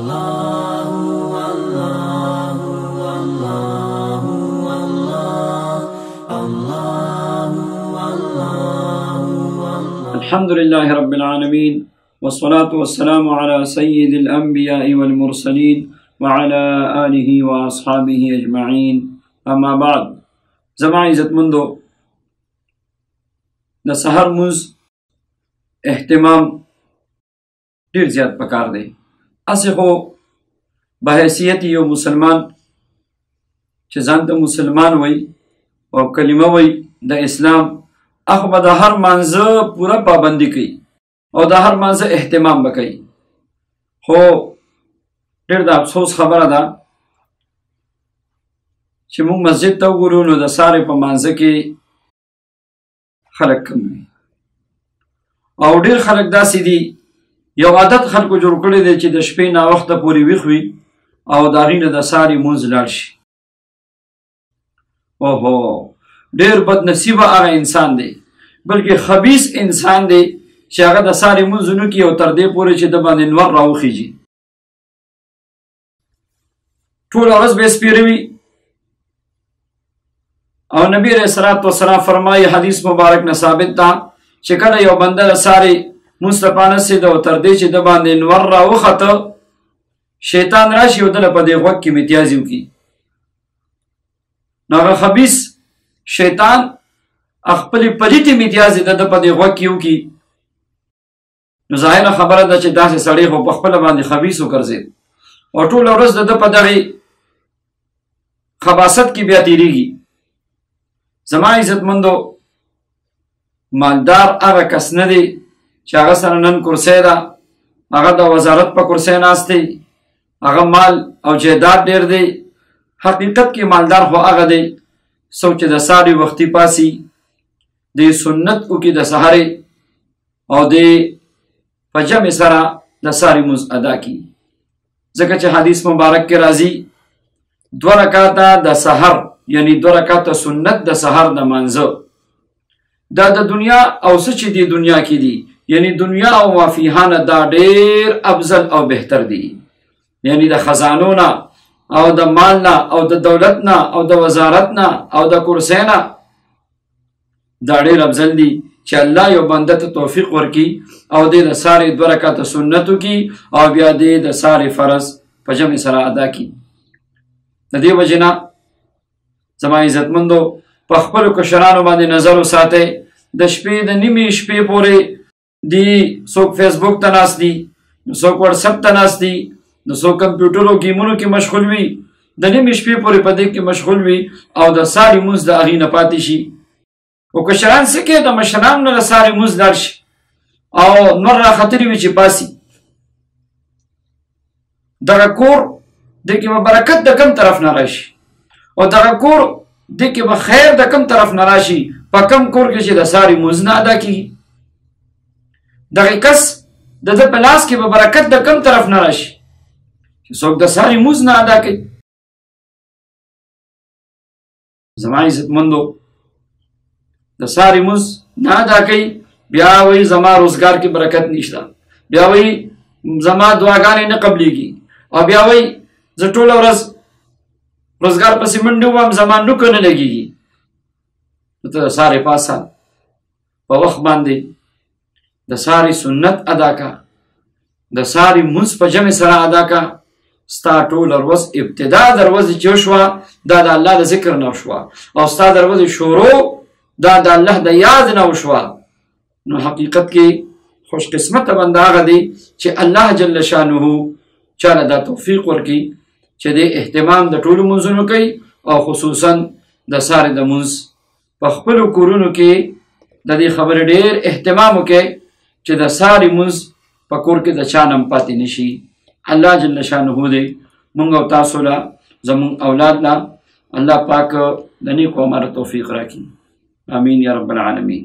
الحمدللہ رب العالمین والصلاة والسلام علی سید الانبیاء والمرسلین وعلی آلہ واصحابہ اجمعین اما بعد. زما عزت مندو د سحر مونز اهتمام ډیر زیات پکار دی. اسې خو بحیثیت یو مسلمان چې ځان ته مسلمان وای او کلمه وای د اسلام، هغه به د هر مانځه پوره پابندي کوي او د هر مانځه اهتمام به کوي. خو ډېر د افسوس خبره ده چې موږ مسجد ته وګورو نو د سارې په مانځه کې خلک کم وي او ډېر خلک داسې دي، یو عادت خلکو جوړ کړی دی چې د شپې ناوخته پورې ویښ وي او د هغې نه د سارې مونځ لاړ شي. اوهو ډېر بدنصیبه هغه انسان دی، بلکې خبیث انسان دی چې هغه د سارې مونځ ونه کړي او تر دې پورې چې د باندې نور راوخیږي، ټوله ورځ به یې سپېره وي. او نبی علیه الصلاة والسلام فرمایي، حدیث مبارک نه ثابت ده چې کله یو بنده له سارې مونځ ته پانسېده او تر دې چې د باندې نور راوخته، شیطان راشي او دله په دې غوږ کې متیازې وکړي. نو هغه خبیث شیطان خپلې پلیتې متیازې د ده په دې غوږ کې وکړي. نو ظاهره خبره ده چې داسې سړی خو په خپله باندې خبیث وګرځېد او ټوله ورځ د ده په دغې خباثت کې بیا تېرېږي. زما عزتمندو، مالدار هغه کس نه دی چې هغه سره نن کرسۍ ده، هغه د وزارت په کرسۍ ناست دی، هغه مال او جایداد ډېر دی. حقیقت کې مالدار خو هغه دی څوک چې د سارې وختي پاسي، د سنت وکړي د سحرې او د په جمع سره د سارې مونځ ادا کړي. ځکه چې حدیث مبارک کې راځي 2 رکعاته د سحر، یعنی 2 رکعاته سنت د سحر د مانځه، دا د دنیا او څه چې دی دنیا کې دي، یعنی دنیا او ما فیها نه دا ډېر افضل او بهتر دي. یعنی د خزانو نه او د مال نه او د دولت نه او د وزارت نه او د کرسۍ نه دا ډېر افضل دي چې الله یو بنده ته توفیق ورکړي او دې د سارې 2 رکعاته سنت وکړي او بیا دې د سارې فرض په جمع سره ادا کړي. د دې وجې نه زما عزتمندو، په خپلو کشرانو باندې نظر وساتئ. د شپې د نیمې شپې پورې دی څوک فیسبوک ته ناست دي، څوک واټسپ ته ناست دي، نو څوک کمپیوټر او گیمونو کې مشغول وي، د نیمې شپې پورې په دې کې مشغول وي او د سارې مونځ د هغې نه پاتې شي. او کشران څه کوي، د مشرانو نه د سارې مونځ لاړ شي او نور راختلي وي چې پاسي. دغه کور دې کې به برکت د کوم طرف نه راشي او دغه کور دې کې به خیر د کوم طرف نه راشي، په کوم کور کې چې د سارې مونځ نه ادا کېږي. دغه کس د ده په لاس کې به برکت د کوم طرف نه راشي چې څوک د سارې مونځ نه ادا کوي. زما عزتمندو، د سارې مونځ نه ادا کوي، بیا وایي زما روزګار کې برکت نشته، بیا وایي زما دعاګانې نه قبلېږي، او بیا وایي زه ټوله ورځ روزګار پسې منډې وم، زما نوکه نه لګېږي. نو ته د سارې پاسه په وخت باندې د سارې سنت ادا کا، د سارې مونځ په جمع سره ادا کا. ستا ټوله ورځ ابتدا د ورځې چې وشوه دا د الله د ذکر نه وشوه او ستا د ورځې شروع دا د الله د یاد نه وشوه. نو حقیقت کې خوش قسمته بنده هغه دی چې الله جل شانه چاله دا توفیق ورکړي چې د اهتمام د ټولو مونځونو کوي او خصوصا د سارې د مونځ په خپلو کورونو کې د دې خبرې ډېر اهتمام وکړي چې د سارې مونځ په کور کې د چا نه پاتې نشي. الله جل شانه دې مونږ او تاسو له زمونږ اولاد له الله پاک د نیکو عمر توفیق راکړي. آمین یا رب العالمین.